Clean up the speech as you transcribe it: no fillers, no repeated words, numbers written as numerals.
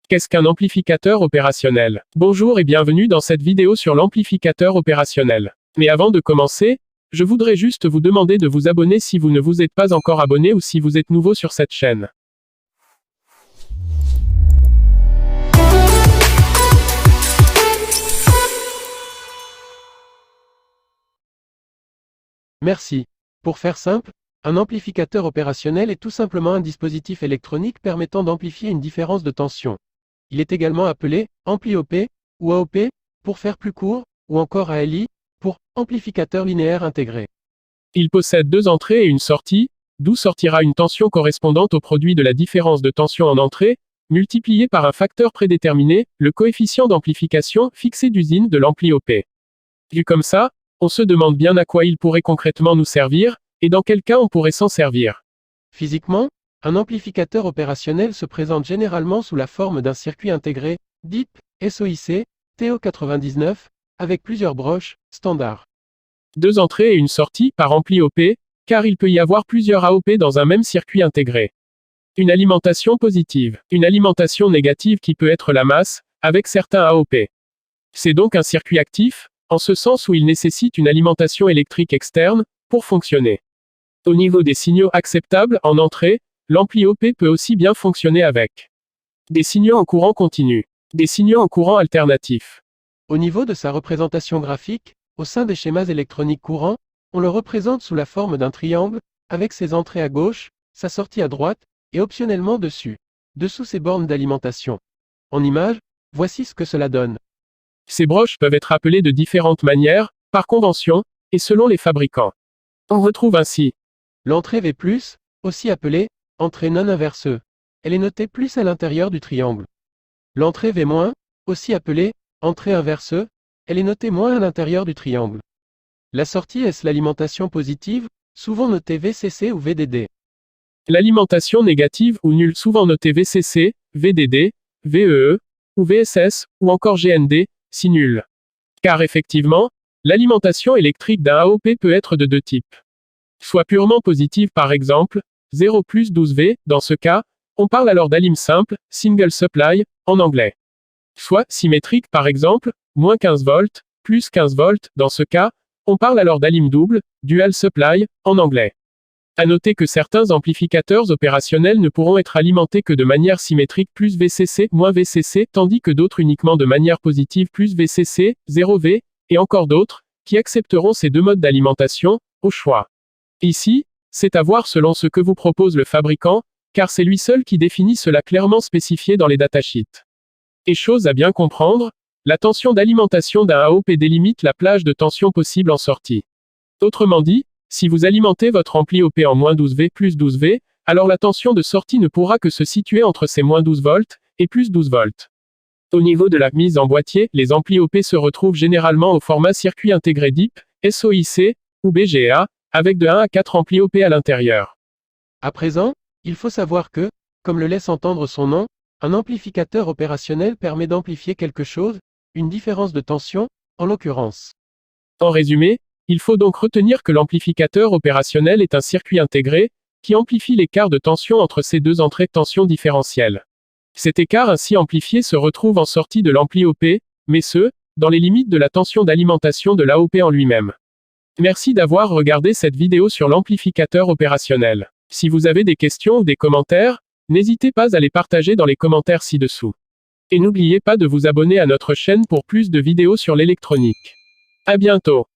Qu'est-ce qu'un amplificateur opérationnel? Bonjour et bienvenue dans cette vidéo sur l'amplificateur opérationnel. Mais avant de commencer, je voudrais juste vous demander de vous abonner si vous ne vous êtes pas encore abonné ou si vous êtes nouveau sur cette chaîne. Merci. Pour faire simple, un amplificateur opérationnel est tout simplement un dispositif électronique permettant d'amplifier une différence de tension. Il est également appelé ampli OP ou AOP pour faire plus court, ou encore ALI pour amplificateur linéaire intégré. Il possède deux entrées et une sortie, d'où sortira une tension correspondante au produit de la différence de tension en entrée, multipliée par un facteur prédéterminé, le coefficient d'amplification fixé d'usine de l'ampli OP. Vu comme ça, on se demande bien à quoi il pourrait concrètement nous servir, et dans quel cas on pourrait s'en servir. Physiquement, un amplificateur opérationnel se présente généralement sous la forme d'un circuit intégré, DIP, SOIC, TO99, avec plusieurs broches, standards. Deux entrées et une sortie par ampli OP, car il peut y avoir plusieurs AOP dans un même circuit intégré. Une alimentation positive. Une alimentation négative qui peut être la masse, avec certains AOP. C'est donc un circuit actif, en ce sens où il nécessite une alimentation électrique externe, pour fonctionner. Au niveau des signaux acceptables en entrée, l'ampli OP peut aussi bien fonctionner avec des signaux en courant continu, des signaux en courant alternatif. Au niveau de sa représentation graphique, au sein des schémas électroniques courants, on le représente sous la forme d'un triangle, avec ses entrées à gauche, sa sortie à droite, et optionnellement dessous ses bornes d'alimentation. En image, voici ce que cela donne. Ces broches peuvent être appelées de différentes manières, par convention, et selon les fabricants. On retrouve ainsi l'entrée V+, aussi appelée entrée non inverse. Elle est notée plus à l'intérieur du triangle. L'entrée V-, aussi appelée entrée inverse, elle est notée moins à l'intérieur du triangle. La sortie est l'alimentation positive, souvent notée VCC ou VDD. L'alimentation négative ou nulle, souvent notée VCC, VDD, VEE, ou VSS, ou encore GND, si nulle. Car effectivement, l'alimentation électrique d'un AOP peut être de deux types. Soit purement positive par exemple, 0 plus 12V, dans ce cas, on parle alors d'alim simple, single supply, en anglais. Soit symétrique par exemple, moins 15 volts, plus 15 volts, dans ce cas, on parle alors d'alim double, dual supply, en anglais. À noter que certains amplificateurs opérationnels ne pourront être alimentés que de manière symétrique plus VCC, moins VCC, tandis que d'autres uniquement de manière positive plus VCC, 0V, et encore d'autres, qui accepteront ces deux modes d'alimentation, au choix. Ici, c'est à voir selon ce que vous propose le fabricant, car c'est lui seul qui définit cela clairement spécifié dans les datasheets. Et chose à bien comprendre, la tension d'alimentation d'un AOP délimite la plage de tension possible en sortie. Autrement dit, si vous alimentez votre ampli OP en -12V plus 12V, alors la tension de sortie ne pourra que se situer entre ces -12 volts et plus 12 volts. Au niveau de la mise en boîtier, les amplis OP se retrouvent généralement au format circuit intégré DIP, SOIC, ou BGA, avec de 1 à 4 amplis OP à l'intérieur. À présent, il faut savoir que, comme le laisse entendre son nom, un amplificateur opérationnel permet d'amplifier quelque chose, une différence de tension, en l'occurrence. En résumé, il faut donc retenir que l'amplificateur opérationnel est un circuit intégré, qui amplifie l'écart de tension entre ces deux entrées de tension différentielles. Cet écart ainsi amplifié se retrouve en sortie de l'ampli OP, mais ce, dans les limites de la tension d'alimentation de l'AOP en lui-même. Merci d'avoir regardé cette vidéo sur l'amplificateur opérationnel. Si vous avez des questions ou des commentaires, n'hésitez pas à les partager dans les commentaires ci-dessous. Et n'oubliez pas de vous abonner à notre chaîne pour plus de vidéos sur l'électronique. À bientôt.